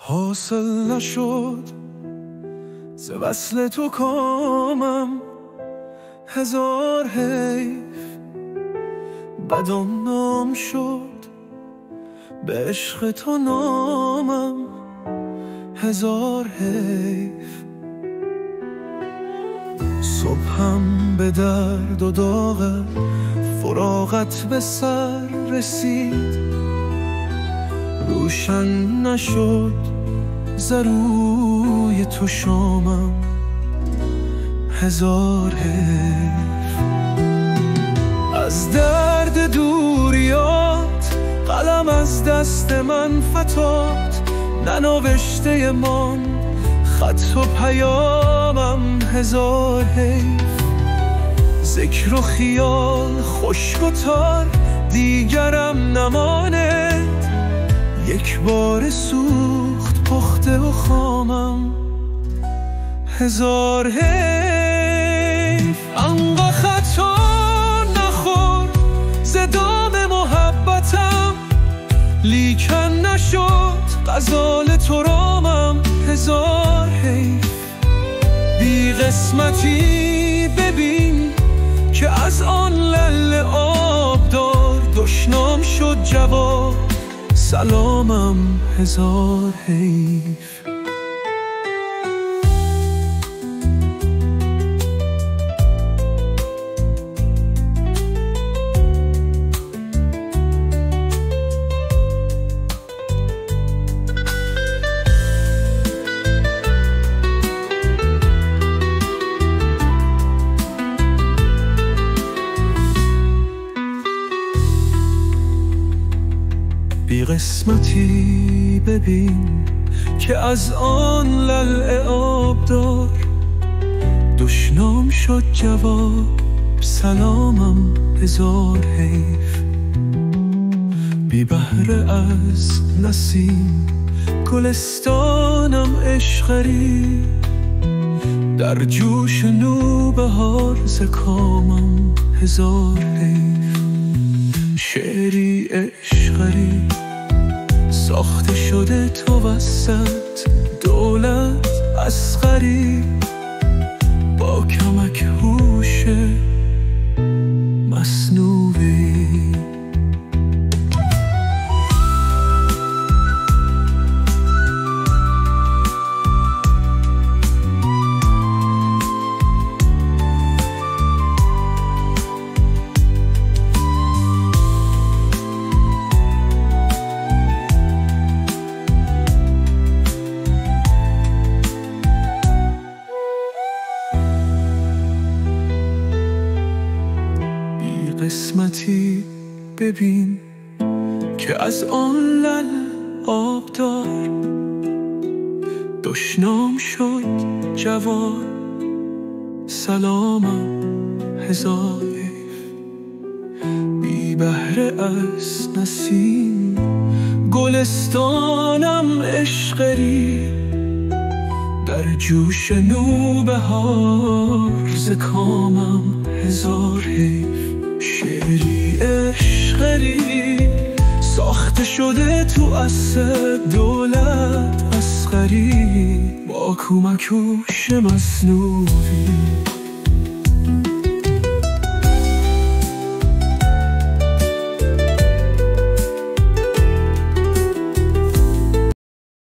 حاصل نشد ز وصل تو کامم، هزار حیف بدم نام شد به عشق تو نامم، هزار حیف. صبحم به درد و داغ فراغت به سر رسید، روشن نشد ز روی تو شامم، هزار حیف. از درد دوریات قلم از دست من فتاد، ننوشته من خط و پیامم، هزار حیف. ذکر و خیال خشک و تار دیگرم نماند، یک بار سوخت پخته و خامم، هزار حیف. انقا خطا نخور ز دام محبتم، لیکن نشد غزال تو رامم، هزار حیف. بی قسمتی ببین که از آن لعل آبدار، دشنام شد جواب سلامم، هزار حیف. بی قسمتی ببین که از آن لعل آبدار، دشنام شد جواب سلامم، هزار حیف. بی بهره از نسیم گلستانم عشقی، در جوش نوبهار ز کامم، هزار حیف. شعری عشقی ساخته شده تو وسط دولت اصغری، با کمک هوش مصنوعی. قسمتی ببین که از آن لعل آبدار، دشنام شد جواب سلامم، هزار حیف. بی بهره از نسیم گلستانم عشقی، در جوش نوبهار ز کامم، هزار حیف. شعری عشقی ساخته شده تو اصل دولت اصغری، با کمک هوش مصنوعی.